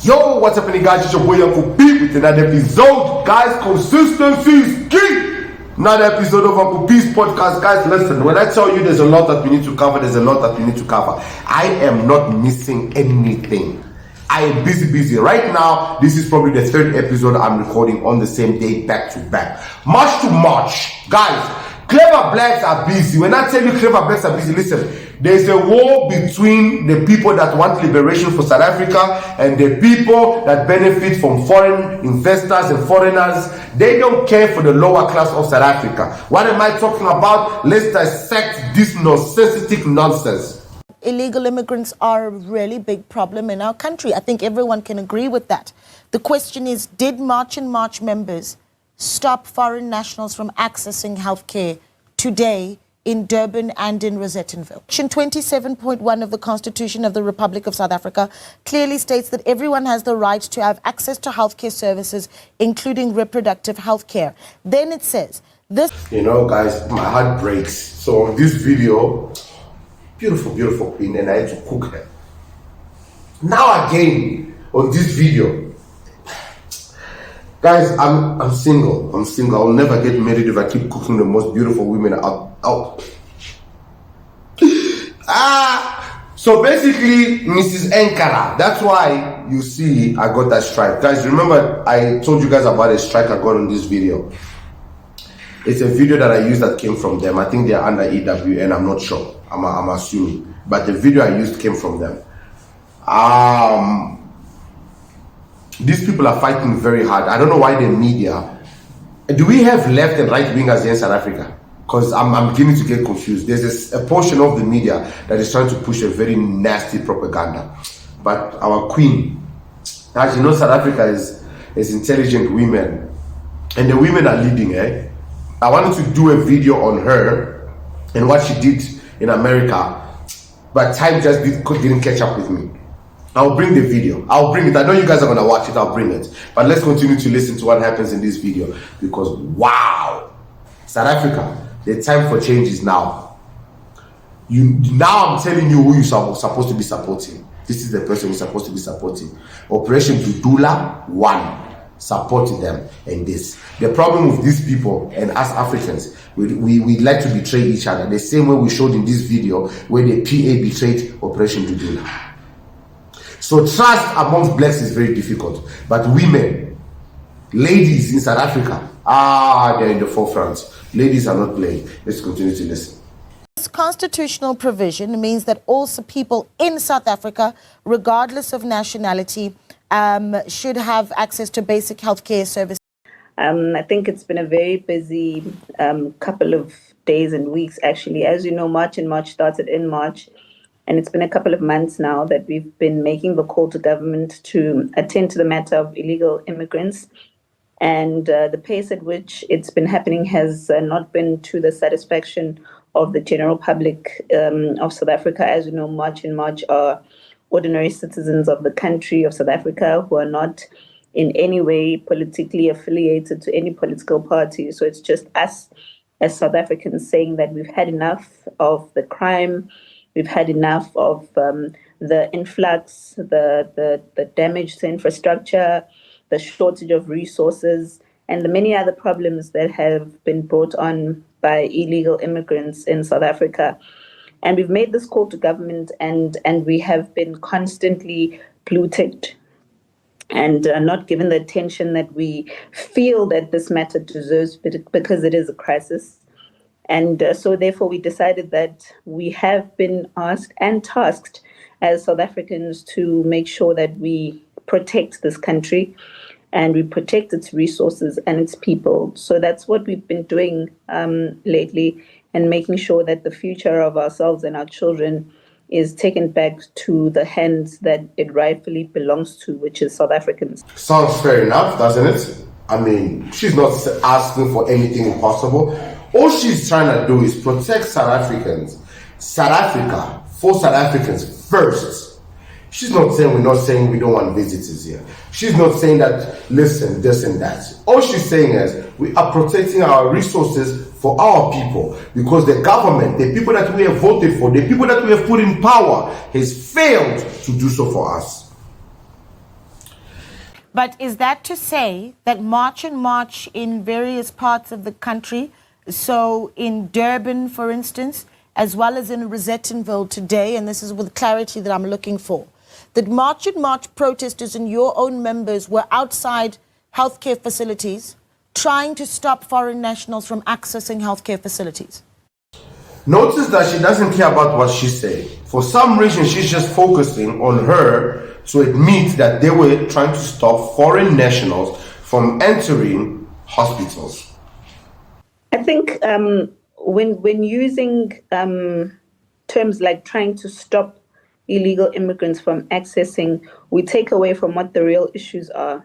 Yo, what's happening, guys? It's your boy Uncle P with another episode. Guys, consistency is key. Another episode of Uncle P's podcast. Guys, listen, when I tell you there's a lot that we need to cover, there's a lot that we need to cover. I am not missing anything. I am busy. Right now, this is probably the third episode I'm recording on the same day, back to back. March to March. Guys, clever blacks are busy. When I tell you clever blacks are busy, listen, there's a war between the people that want liberation for South Africa and the people that benefit from foreign investors and foreigners. They don't care for the lower class of South Africa. What am I talking about? Let's dissect this narcissistic nonsense. Illegal immigrants are a really big problem in our country. I think everyone can agree with that. The question is, did March and March members stop foreign nationals from accessing healthcare today in Durban and in Rosettenville? Section 27.1 of the Constitution of the Republic of South Africa clearly states that everyone has the right to have access to healthcare services, including reproductive healthcare. Then it says this. You know, guys, my heart breaks. So this video, beautiful queen, and I had to cook her. Now again, on this video, guys, I'm single. I'll never get married if I keep cooking the most beautiful women out. So basically, Mrs. Ankara, that's why you see I got that strike. Guys, remember I told you guys about a strike I got on this video. It's a video that I used that came from them. I think they're under EWN, I'm not sure. I'm assuming. But the video I used came from them. These people are fighting very hard. I don't know why the media. Do we have left and right wingers here in South Africa? Because I'm beginning to get confused. There's a portion of the media that is trying to push a very nasty propaganda. But our queen, as you know, South Africa is intelligent women. And the women are leading, eh? I wanted to do a video on her and what she did in America. But time just didn't catch up with me. I'll bring the video. I'll bring it. I know you guys are going to watch it. I'll bring it. But let's continue to listen to what happens in this video. Because, wow. South Africa, the time for change is now. Now I'm telling you who you're supposed to be supporting. This is the person you're supposed to be supporting. Operation Dudula 1. Support them in this. The problem with these people and us Africans, we like to betray each other. The same way we showed in this video where the PA betrayed Operation Dudula. So trust amongst blacks is very difficult. But women, ladies in South Africa, they're in the forefront. Ladies are not playing. Let's continue to listen. This constitutional provision means that also people in South Africa, regardless of nationality, should have access to basic healthcare services. I think it's been a very busy couple of days and weeks, actually. As you know, March and March started in March. And it's been a couple of months now that we've been making the call to government to attend to the matter of illegal immigrants. And the pace at which it's been happening has not been to the satisfaction of the general public of South Africa. As you know, March and March are ordinary citizens of the country of South Africa who are not in any way politically affiliated to any political party. So it's just us as South Africans saying that we've had enough of the crime. We've had enough of the influx, the damage to infrastructure, the shortage of resources, and the many other problems that have been brought on by illegal immigrants in South Africa. And we've made this call to government, and we have been constantly blue-ticked and not given the attention that we feel that this matter deserves because it is a crisis. And so therefore we decided that we have been asked and tasked as South Africans to make sure that we protect this country and we protect its resources and its people. So that's what we've been doing lately, and making sure that the future of ourselves and our children is taken back to the hands that it rightfully belongs to, which is South Africans. Sounds fair enough, doesn't it? I mean, she's not asking for anything impossible. All she's trying to do is protect South Africans. South Africa, for South Africans first. She's not saying, we're not saying we don't want visitors here. She's not saying that, listen, this and that. All she's saying is, we are protecting our resources for our people, because the government, the people that we have voted for, the people that we have put in power, has failed to do so for us. But is that to say that March and March in various parts of the country, so in Durban, for instance, as well as in Rosettenville today, and this is with clarity that I'm looking for, that March and March protesters and your own members were outside healthcare facilities trying to stop foreign nationals from accessing healthcare facilities? Notice that she doesn't care about what she's saying. For some reason, she's just focusing on her to admit that they were trying to stop foreign nationals from entering hospitals. I think when using terms like trying to stop illegal immigrants from accessing, we take away from what the real issues are.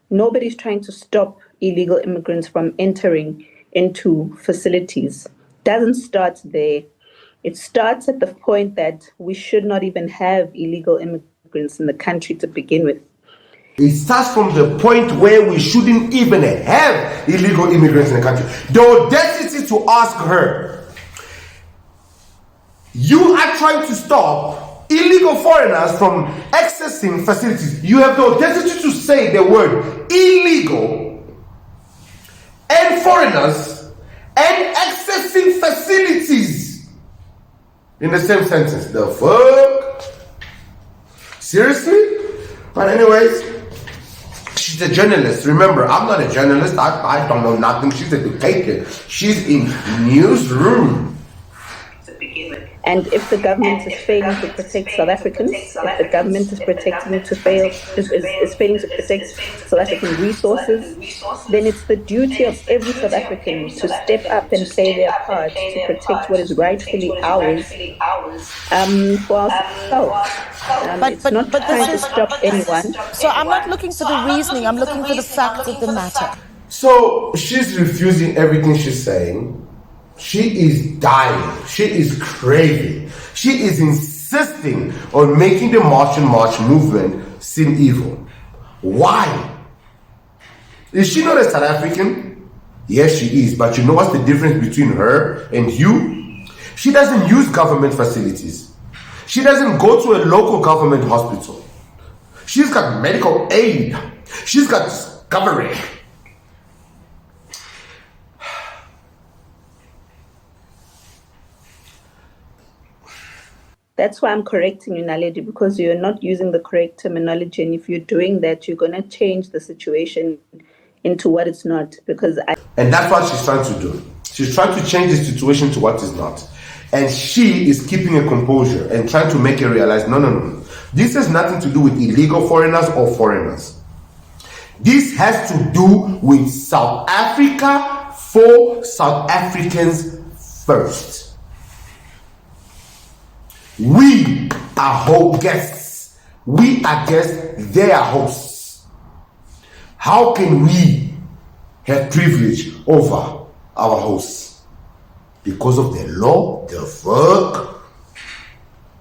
Nobody's trying to stop illegal immigrants from entering into facilities. Doesn't start there. It starts at the point that we should not even have illegal immigrants in the country to begin with. It starts from the point where we shouldn't even have illegal immigrants in the country. The audacity to ask her, you are trying to stop illegal foreigners from accessing facilities. You have the audacity to say the word illegal and foreigners and accessing facilities in the same sentence. The fuck? Seriously? But anyways, she's a journalist. Remember, I'm not a journalist. I don't know nothing. She's educated. She's in newsroom. And if the government is failing to protect South Africans, if the government is failing to protect South African resources, then it's the duty of every South African to step up and play their part to protect what is rightfully ours for ourselves. It's not trying to stop anyone. So I'm not looking for the reasoning, I'm looking for the facts of the matter. So she's refusing everything she's saying. She is dying. She is craving. She is insisting on making the March and March movement seem evil. Why? Is she not a South African? Yes, she is. But you know what's the difference between her and you? She doesn't use government facilities. She doesn't go to a local government hospital. She's got medical aid. She's got discovery. That's why I'm correcting you, Naledi, because you're not using the correct terminology. And if you're doing that, you're going to change the situation into what it's not. And that's what she's trying to do. She's trying to change the situation to what is not. And she is keeping a composure and trying to make her realize, no. This has nothing to do with illegal foreigners or foreigners. This has to do with South Africa for South Africans first. We are guests. We are guests. They are hosts. How can we have privilege over our hosts? Because of the law? The fuck?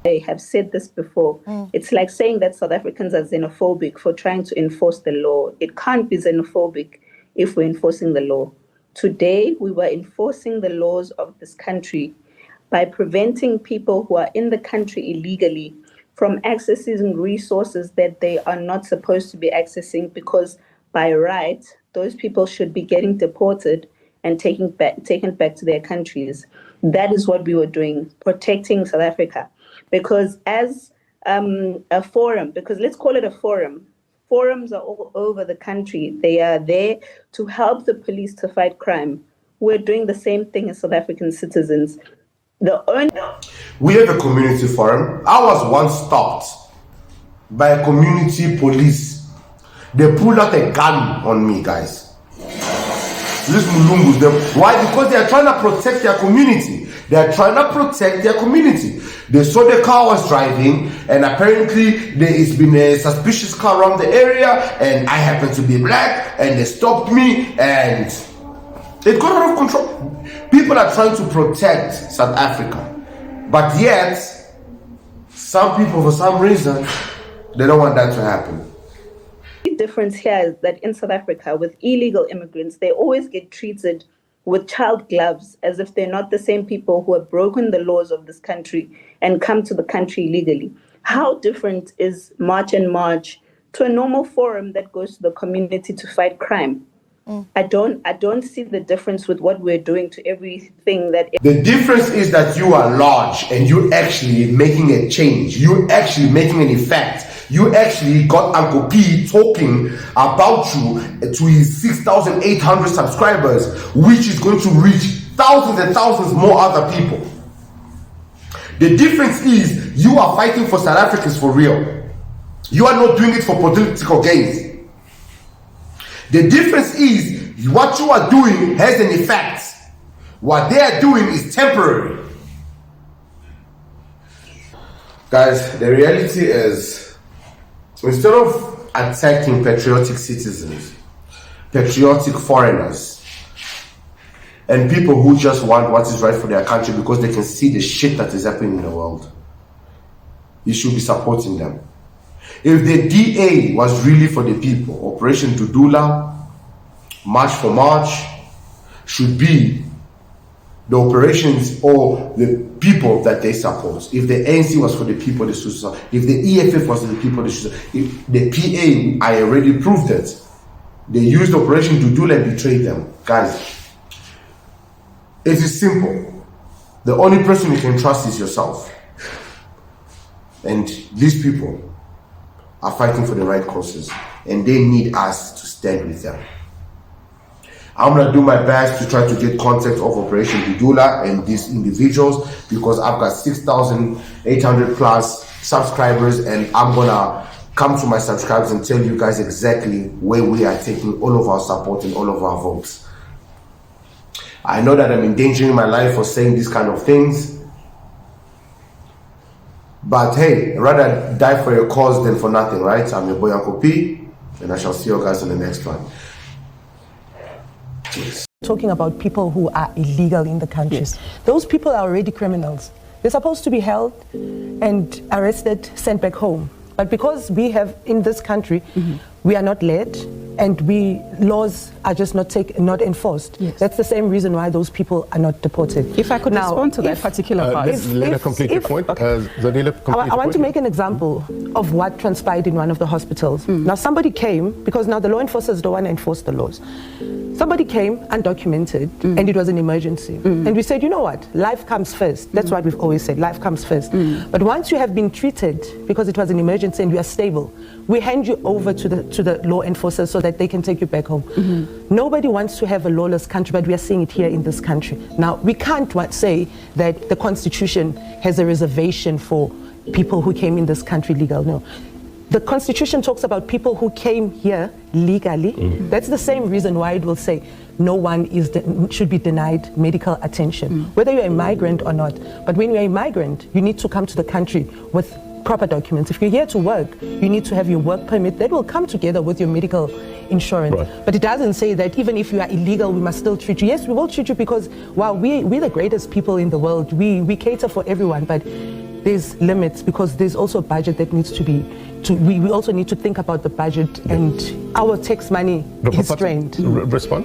I have said this before. It's like saying that South Africans are xenophobic for trying to enforce the law. It can't be xenophobic if we're enforcing the law. Today, we were enforcing the laws of this country by preventing people who are in the country illegally from accessing resources that they are not supposed to be accessing, because by right, those people should be getting deported and taken back to their countries. That is what we were doing, protecting South Africa. Because as a forum, because let's call it a forum, forums are all over the country. They are there to help the police to fight crime. We're doing the same thing as South African citizens. We have a community forum. I was once stopped by a community police. They pulled out a gun on me, guys. This Mulungus them. Why? Because they are trying to protect their community. They are trying to protect their community. They saw the car was driving, and apparently there has been a suspicious car around the area, and I happen to be black, and they stopped me, and it got out of control. People are trying to protect South Africa, but yet some people, for some reason, they don't want that to happen. The difference here is that in South Africa, with illegal immigrants, they always get treated with child gloves, as if they're not the same people who have broken the laws of this country and come to the country illegally. How different is March and March to a normal forum that goes to the community to fight crime. I don't see the difference with what we're doing to everything that. The difference is that you are large and you're actually making a change. You're actually making an effect. You actually got Uncle P talking about you to his 6,800 subscribers, which is going to reach thousands and thousands more other people. The difference is you are fighting for South Africans for real. You are not doing it for political gains. The difference is what you are doing has an effect. What they are doing is temporary. Guys, the reality is, instead of attacking patriotic citizens, patriotic foreigners, and people who just want what is right for their country because they can see the shit that is happening in the world, you should be supporting them. If the DA was really for the people, Operation Dudula, March for March, should be the operations or the people that they support. If the ANC was for the people, they should support. If the EFF was for the people, they should support. If the PA, I already proved it. They used Operation Dudula and betrayed them. Guys, it is simple. The only person you can trust is yourself. And these people are fighting for the right causes, and they need us to stand with them. I'm going to do my best to try to get contact of Operation Dudula and these individuals, because I've got 6,800 plus subscribers, and I'm going to come to my subscribers and tell you guys exactly where we are taking all of our support and all of our votes. I know that I'm endangering my life for saying these kind of things, but hey, rather die for your cause than for nothing, right? I'm your boy Uncle P, and I shall see you guys in the next one. Cheers. Talking about people who are illegal in the countries. Yes. Those people are already criminals. They're supposed to be held and arrested, sent back home. But because we have in this country, we are not led, and laws are just not enforced. Yes. That's the same reason why those people are not deported. If I could respond to that particular part. Let her complete your point. I want to make an example of what transpired in one of the hospitals. Now somebody came, because now the law enforcers don't want to enforce the laws. Somebody came undocumented, and it was an emergency. And we said, you know what, life comes first. That's what we've always said, life comes first. But once you have been treated, because it was an emergency and you are stable, we hand you over to the law enforcers so that they can take you back home. Nobody wants to have a lawless country, but we are seeing it here in this country. Now, we can't say that the Constitution has a reservation for people who came in this country legal. No. The Constitution talks about people who came here legally. That's the same reason why it will say no one should be denied medical attention, whether you're a migrant or not. But when you're a migrant, you need to come to the country with proper documents. If you're here to work, you need to have your work permit. That will come together with your medical insurance. Right. But it doesn't say that even if you are illegal, we must still treat you. Yes, we will treat you because, while we're the greatest people in the world. We cater for everyone, but there's limits, because there's also a budget that needs to be, we also need to think about the budget, and our tax money is strained. Respond.